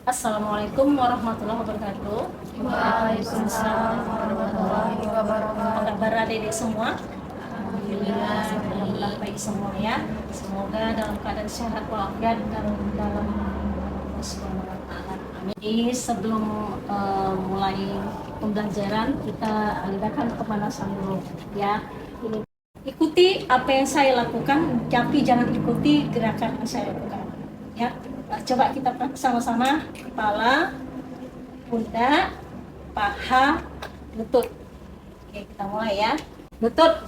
Assalamualaikum warahmatullahi wabarakatuh. Waalaikumsalam warahmatullahi wabarakatuh. Apa kabar adik-adik semua? Alhamdulillah. Alhamdulillah baik semua ya. Semoga dalam keadaan sehat walafiat dan dalam Allah. Amin. Jadi sebelum mulai pembelajaran kita adakan pemanasan dulu ya. Ini ikuti apa yang saya lakukan, tapi jangan ikuti gerakan yang saya lakukan ya. Coba kita sama-sama, kepala, pundak, paha, lutut. Oke, kita mulai ya. Lutut,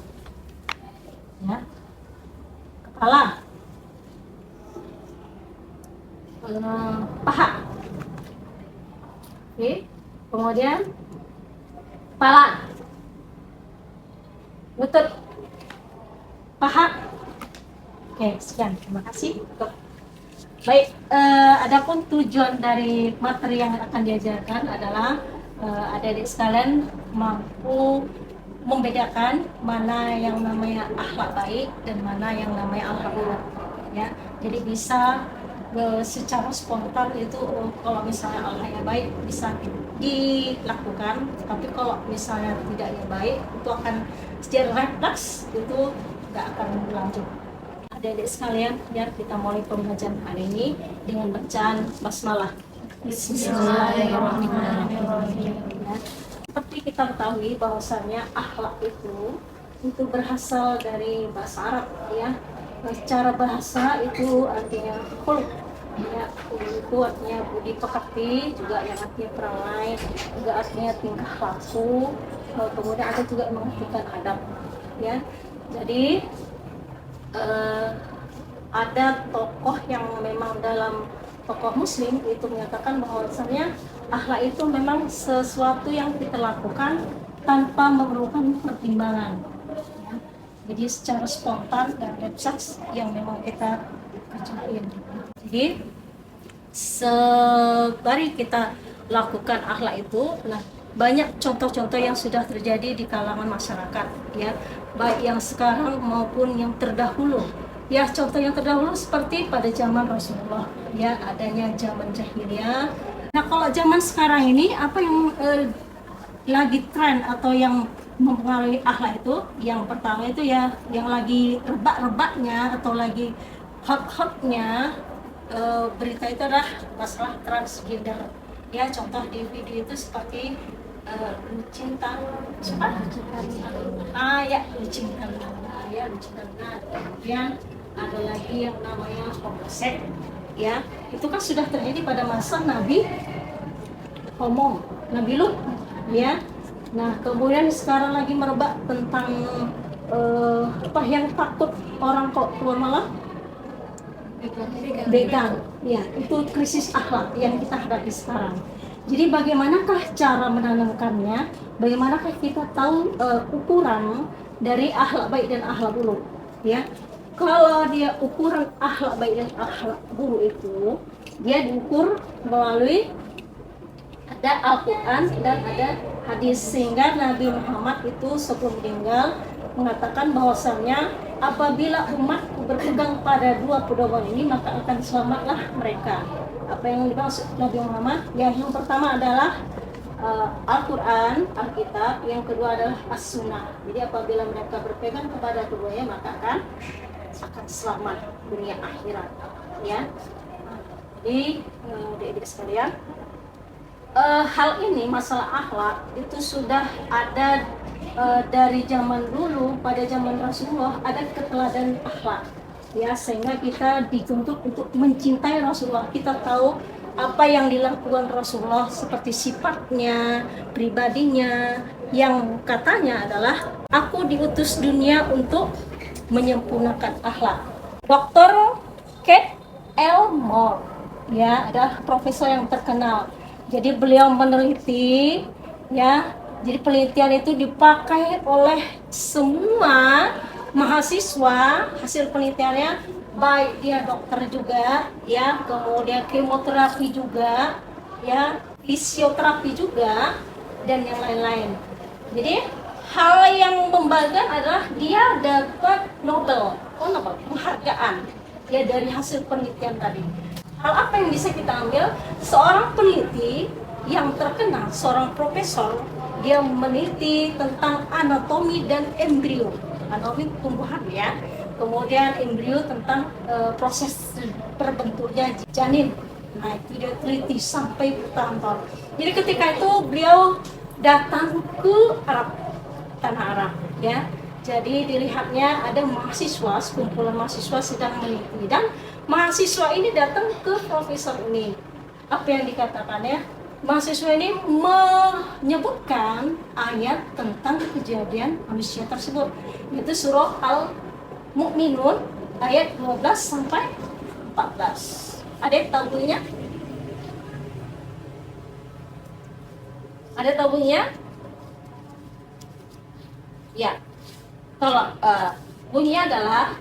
ya. Kepala, paha. Oke, kemudian kepala, lutut, paha. Oke, sekian. Terima kasih. Baik, adapun tujuan dari materi yang akan diajarkan adalah adik-adik sekalian mampu membedakan mana yang namanya akhlak baik dan mana yang namanya akhlak buruk ya. Jadi bisa secara spontan itu kalau misalnya akhlak yang baik bisa dilakukan, tapi kalau misalnya tidak yang baik itu akan secara refleks itu nggak akan berlanjut. Adik-adik sekalian, biar kita mulai pembelajaran hari ini dengan bacaan basmalah. Bismillahirrahmanirrahim. Ya. Seperti kita ketahui bahwasannya akhlak itu berasal dari bahasa Arab ya. Secara bahasa itu artinya khuluq. Ya, itu artinya budi pekerti, juga yang artinya perangai, juga artinya tingkah laku. Kemudian ada juga yang mengartikan adab. Ya, jadi ada tokoh yang memang dalam tokoh muslim itu menyatakan bahwasannya akhlak itu memang sesuatu yang kita lakukan tanpa memerlukan pertimbangan ya. Jadi secara spontan dan refleks yang memang kita kerjain. Jadi sebari kita lakukan akhlak itu, nah banyak contoh-contoh yang sudah terjadi di kalangan masyarakat ya, baik yang sekarang maupun yang terdahulu ya. Contoh yang terdahulu seperti pada zaman Rasulullah ya, adanya zaman jahiliyah. Nah kalau zaman sekarang ini apa yang lagi tren atau yang mempengaruhi akhlak itu, yang pertama itu ya yang lagi rebak-rebaknya atau lagi hot-hotnya berita itu adalah masalah transgender ya. Contoh di video itu seperti Lucinta, ya Lucinta, kemudian ada lagi yang namanya homoseks ya. Itu kan sudah terjadi pada masa Nabi Lut ya. Nah kemudian sekarang lagi merebak tentang apa yang takut orang kok keluar malam, vegan ya. Itu krisis akhlak yang kita hadapi sekarang. Jadi bagaimanakah cara menanamkannya? Bagaimanakah kita tahu ukuran dari akhlak baik dan akhlak buruk? Ya, kalau dia ukuran akhlak baik dan akhlak buruk itu dia diukur melalui ada Al-Quran dan ada hadis, sehingga Nabi Muhammad itu sebelum meninggal mengatakan bahwasannya apabila umatku berpegang pada dua pedoman ini maka akan selamatlah mereka. Apa yang dimaksud Nabi Muhammad? Yang pertama adalah Al-Quran, Alkitab. Yang kedua adalah As-Sunnah. Jadi apabila mereka berpegang kepada keduanya maka akan selamat dunia akhirat. Ya. Jadi adik-adik sekalian, hal ini masalah akhlak itu sudah ada dari zaman dulu. Pada zaman Rasulullah ada keteladanan akhlak ya, sehingga kita dituntut untuk mencintai Rasulullah. Kita tahu apa yang dilakukan Rasulullah, seperti sifatnya, pribadinya, yang katanya adalah aku diutus dunia untuk menyempurnakan akhlak. Dr. Kate Elmore ya adalah profesor yang terkenal. Jadi beliau meneliti ya. Jadi penelitian itu dipakai oleh semua mahasiswa. Hasil penelitiannya baik dia dokter juga ya, kemudian kemoterapi juga ya, fisioterapi juga, dan yang lain-lain. Jadi hal yang membanggakan adalah dia dapat Nobel penghargaan ya dari hasil penelitian tadi. hal apa yang bisa kita ambil? Seorang peneliti yang terkenal, seorang profesor, dia meneliti tentang anatomi dan embrio, anatomi tumbuhan ya, kemudian embrio tentang proses terbentuknya janin. Nah itu dia teliti sampai bertahun-tahun. Jadi ketika itu beliau datang ke Arab, tanah Arab ya. Jadi dilihatnya ada mahasiswa, sekumpulan mahasiswa sedang meneliti, dan mahasiswa ini datang ke profesor ini. Apa yang dikatakannya? Mahasiswa ini menyebutkan ayat tentang kejadian manusia tersebut. Itu surah Al-Mu'minun ayat 12 sampai 14. Ada yang tahu bunyinya? Ada tahu bunyinya? Ya. Tolong, bunyinya adalah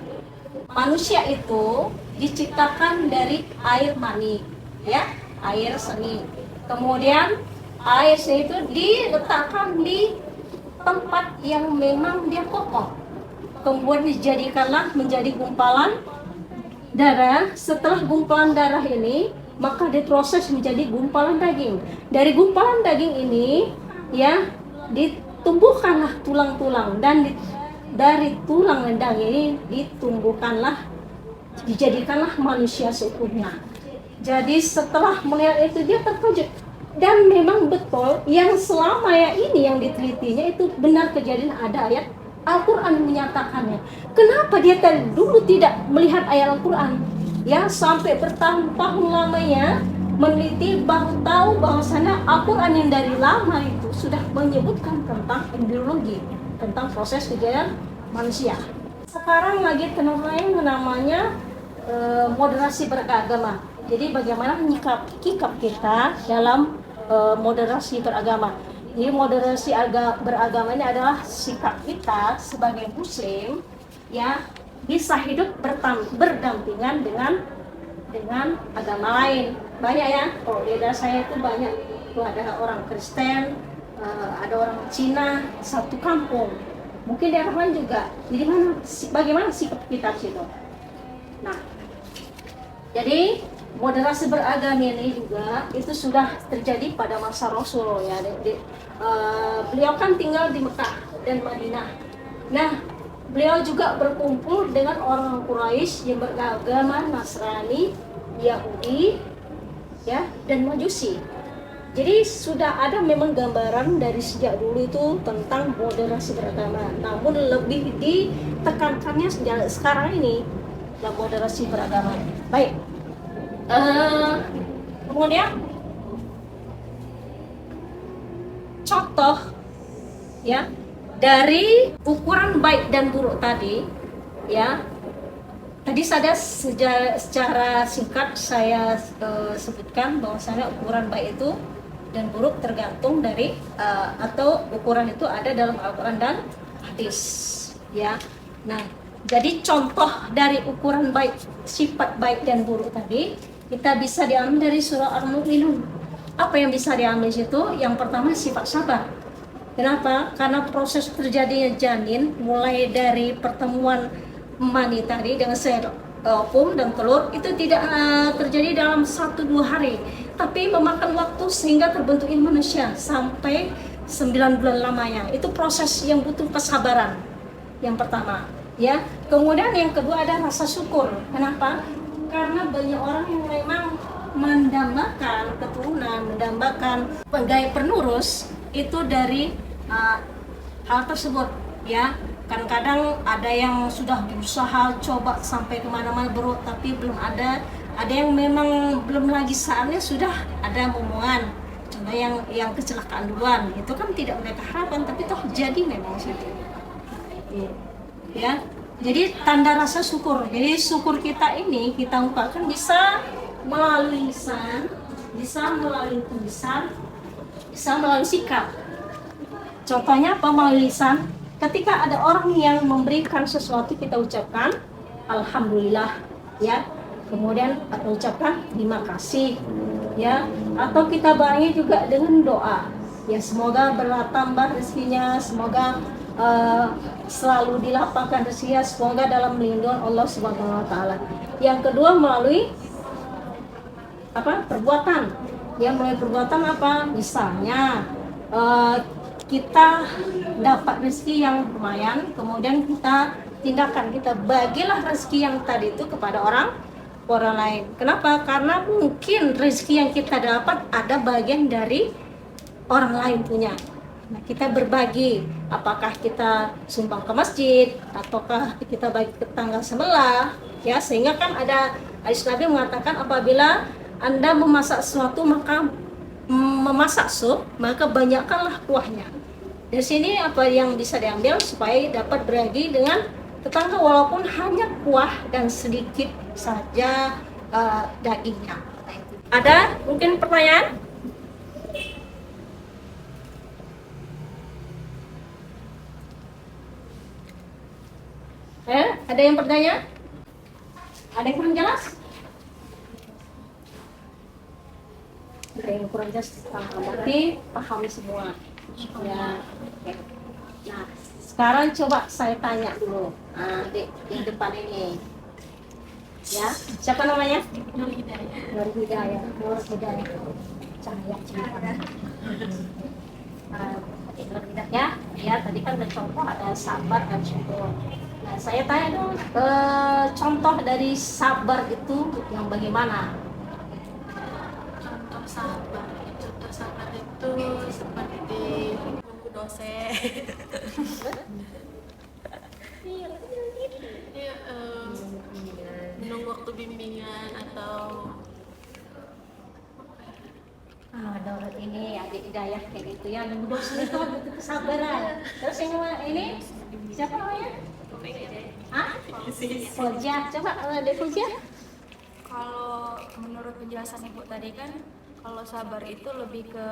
manusia itu diciptakan dari air mani, ya, air seni. Kemudian air seni itu diletakkan di tempat yang memang dia kokoh. Kemudian dijadikanlah menjadi gumpalan darah. Setelah gumpalan darah ini, maka diproses menjadi gumpalan daging. Dari gumpalan daging ini, ya, ditumbuhkanlah tulang-tulang, dan dari tulang dan daging ini dijadikanlah manusia seutuhnya. Jadi setelah melihat itu dia terkejut, dan memang betul yang selama ya ini yang ditelitinya itu benar kejadian, ada ayat Al-Quran menyatakannya. Kenapa dia dulu tidak melihat ayat Al-Quran? Ya sampai bertahun-tahun lamanya meneliti, baru tahu bahwasanya Al-Quran yang dari lama itu sudah menyebutkan tentang embriologi, tentang proses kejadian manusia. Sekarang lagi tren namanya moderasi beragama. Jadi bagaimana sikap kita dalam moderasi beragama. Jadi moderasi beragama ini adalah sikap kita sebagai muslim ya bisa hidup berdampingan dengan agama lain. Banyak ya, di daerah saya itu banyak. Tuh ada orang Kristen, ada orang Cina, satu kampung. Mungkin daerah lain juga. Jadi bagaimana sikap kita di situ? Nah, jadi moderasi beragama ini juga itu sudah terjadi pada masa Rasul ya. Beliau kan tinggal di Mekah dan Madinah. Nah, beliau juga berkumpul dengan orang Quraisy yang beragama Nasrani, Yahudi, ya, dan Majusi. Jadi sudah ada memang gambaran dari sejak dulu itu tentang moderasi beragama. Namun lebih ditekankannya sekarang ini dalam moderasi beragama. Baik. Kemudian contoh ya dari ukuran baik dan buruk tadi ya. Tadi secara singkat saya sebutkan bahwasanya ukuran baik itu dan buruk tergantung dari atau ukuran itu ada dalam Al-Quran dan hadis ya. Nah, jadi contoh dari ukuran baik, sifat baik dan buruk tadi kita bisa diambil dari surah Al-Mu'minun. Apa yang bisa diambil situ? Yang pertama sifat sabar. Kenapa? Karena proses terjadinya janin mulai dari pertemuan mani tadi dengan sel ovum dan telur itu tidak terjadi dalam 1-2 hari, tapi memakan waktu sehingga terbentuknya manusia sampai 9 bulan lamanya. Itu proses yang butuh kesabaran. Yang pertama, ya. Kemudian yang kedua ada rasa syukur. Kenapa? Karena banyak orang yang memang mendambakan keturunan, mendambakan penggawe penurus itu dari hal tersebut, ya. Kadang-kadang ada yang sudah berusaha coba sampai kemana-mana bro, tapi belum ada. Ada yang memang belum lagi saatnya sudah ada momongan. Contoh yang kecelakaan duluan, itu kan tidak mereka harapkan, tapi toh jadi memang situ. Ya, jadi tanda rasa syukur. Jadi syukur kita ini kita ungkapkan bisa melalui lisan, bisa melalui tulisan, bisa melalui sikap. Contohnya apa melalui lisan? Ketika ada orang yang memberikan sesuatu kita ucapkan alhamdulillah ya. Kemudian kita ucapkan terima kasih ya, atau kita barengi juga dengan doa. Ya semoga bertambah rezekinya, semoga selalu dilapangkan rezekinya, semoga dalam lindungan Allah Subhanahu wa taala. Yang kedua melalui perbuatan. Ya, melalui perbuatan apa? Misalnya kita dapat rezeki yang lumayan, kemudian kita tindakan, kita bagilah rezeki yang tadi itu kepada orang lain. Kenapa? Karena mungkin rezeki yang kita dapat ada bagian dari orang lain punya. Nah, kita berbagi, apakah kita sumbang ke masjid ataukah kita bagi ke tetangga sebelah, ya, sehingga kan ada hadis Nabi mengatakan apabila Anda memasak sesuatu maka memasak sup, maka banyakkanlah kuahnya. Dari sini apa yang bisa diambil supaya dapat berbagi dengan tetangga walaupun hanya kuah dan sedikit saja dagingnya. Ada mungkin pertanyaan? Ada yang bertanya? Ada yang kurang jelas? Ada yang kurang jelas, berarti paham semua. Ya. Oke. Nah, sekarang coba saya tanya dulu. Adik yang depan ini. Ya, siapa namanya? Nur Hidayah. Cahaya cinta. Nur Hidayah. Ya, tadi kan ada contoh, ada sabar dan syukur. Nah, saya tanya dong, contoh dari sabar itu yang bagaimana? Contoh sabar itu seperti menunggu dosen. Ya, menunggu waktu bimbingan atau Daulat ini adik Hidayah kayak gitu ya, nunggu dosen itu butuh kesabaran. Terus yang ini siapa namanya? Fojah, coba Dek Fojah. Kalau menurut penjelasan Ibu tadi kan, kalau sabar itu lebih ke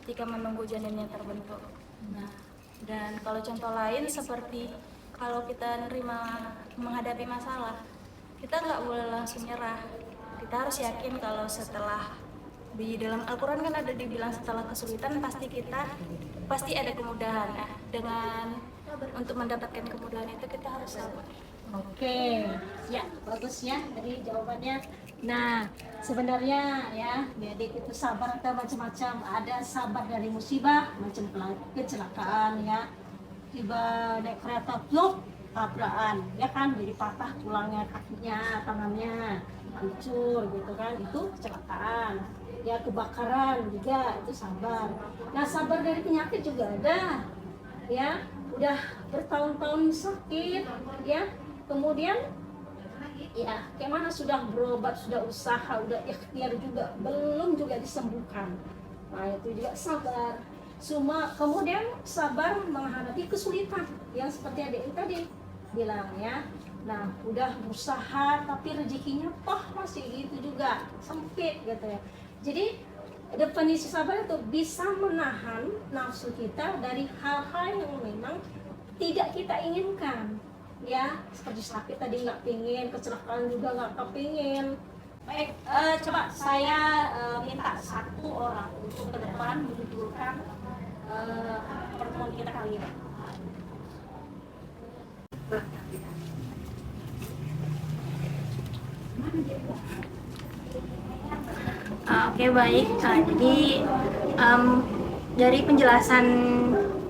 ketika menunggu janinnya terbentuk. Nah, dan kalau contoh lain seperti kalau kita menghadapi masalah, kita nggak boleh langsung nyerah. Kita harus yakin kalau setelah di dalam Al-Quran kan ada dibilang setelah kesulitan pasti ada kemudahan. Nah, dengan untuk mendapatkan kemudahan itu kita harus sabar. Oke, ya bagus ya dari jawabannya. Nah, sebenarnya ya, jadi itu sabar ada macam-macam. Ada sabar dari musibah, macam kecelakaan ya. Tiba naik kereta, pluk, tabrakan, ya kan, jadi patah tulangnya, kakinya, tangannya, hancur gitu kan, itu kecelakaan. Ya, kebakaran juga itu sabar. Nah, sabar dari penyakit juga ada. Ya, udah bertahun-tahun sakit, ya. Kemudian ya, kayak mana sudah berobat, sudah usaha, udah ikhtiar juga, belum juga disembuhkan. Nah, itu juga sabar. Kemudian sabar menghadapi kesulitan yang seperti adik tadi bilang ya. Nah, udah berusaha tapi rezekinya toh masih gitu juga, sempit gitu ya. Jadi definisi sabar itu bisa menahan nafsu kita dari hal-hal yang memang tidak kita inginkan. Ya, seperti sakit tadi nggak pingin, kecelakaan juga nggak kepingin. Baik, coba saya minta satu orang untuk ke depan mendudurkan pertemuan kita kali ini. Oke, baik. Jadi dari penjelasan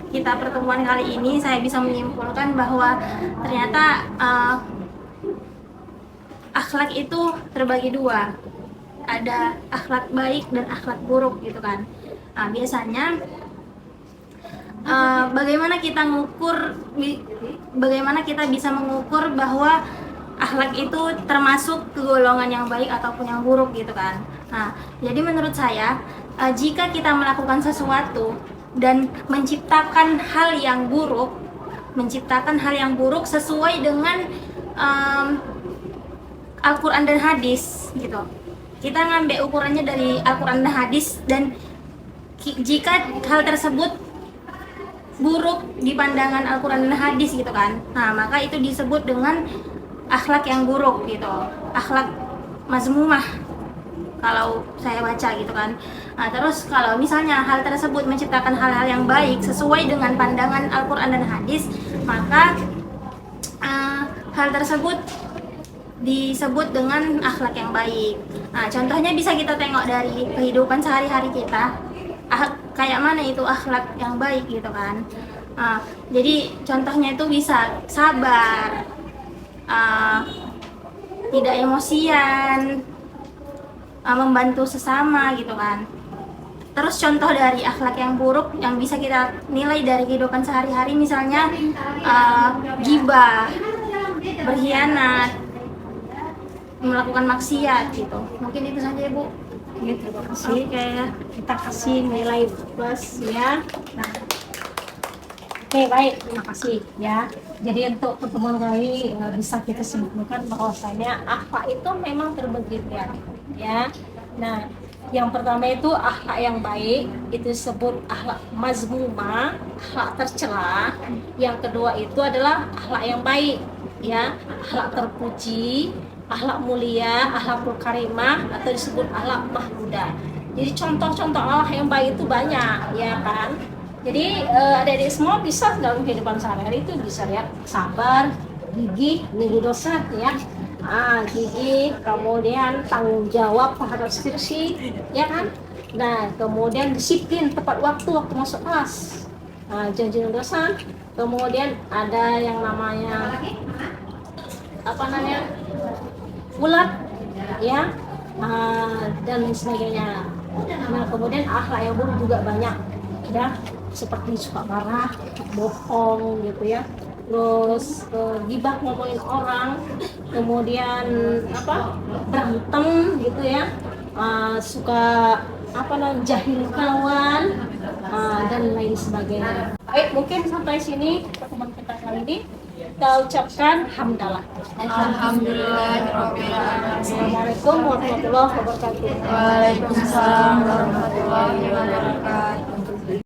kita pertemuan kali ini saya bisa menyimpulkan bahwa ternyata akhlak itu terbagi dua, ada akhlak baik dan akhlak buruk gitu kan. Biasanya bagaimana kita bisa mengukur bahwa akhlak itu termasuk ke golongan yang baik ataupun yang buruk gitu kan. Nah, jadi menurut saya jika kita melakukan sesuatu dan menciptakan hal yang buruk sesuai dengan Al-Quran dan hadis gitu. Kita ngambil ukurannya dari Al-Quran dan hadis, dan jika hal tersebut buruk di pandangan Al-Quran dan hadis gitu kan, nah maka itu disebut dengan akhlak yang buruk gitu, akhlak mazmumah kalau saya baca gitu kan. Nah, terus kalau misalnya hal tersebut menciptakan hal-hal yang baik sesuai dengan pandangan Al-Quran dan hadis, maka hal tersebut disebut dengan akhlak yang baik. Nah, contohnya bisa kita tengok dari kehidupan sehari-hari kita. Kayak mana itu akhlak yang baik gitu kan. Jadi contohnya itu bisa sabar, tidak emosian, membantu sesama gitu kan. Terus contoh dari akhlak yang buruk yang bisa kita nilai dari kehidupan sehari-hari misalnya gibah, berkhianat, melakukan maksiat gitu. Mungkin itu saja Ibu. Oke, terima kasih. Kita kasih nilai plus ya. Nah, oke, baik, terima kasih ya. Jadi untuk pertemuan kali bisa kita simpulkan bahwasanya akhlak itu memang terbagi tiga ya. Nah, yang pertama itu akhlak yang baik, itu disebut akhlak mazmumah, akhlak tercela. Yang kedua itu adalah akhlak yang baik ya, akhlak terpuji, akhlak mulia, akhlakul karimah, atau disebut akhlak mahmudah. Jadi contoh-contoh akhlak yang baik itu banyak ya kan. Jadi adik-adik semua bisa dalam kehidupan sehari-hari itu bisa lihat sabar, gigih, nihi dosa ya. Gigih, kemudian tanggung jawab terhadap skripsi ya kan. Nah, kemudian disiplin tepat waktu masuk kelas. Janji dosa. Kemudian ada yang namanya ulat ya, dan sebagainya. Nah, kemudian akhlak yang buruk juga banyak ya, seperti suka marah, bohong gitu ya, terus gibah ngomongin orang, kemudian berantem gitu ya, suka jahil kawan, dan lain sebagainya. Baik, mungkin sampai sini pertemuan kita kali ini. Kita ucapkan hamdalah. Alhamdulillah. Assalamualaikum warahmatullahi wabarakatuh. Waalaikumsalam warahmatullahi wabarakatuh.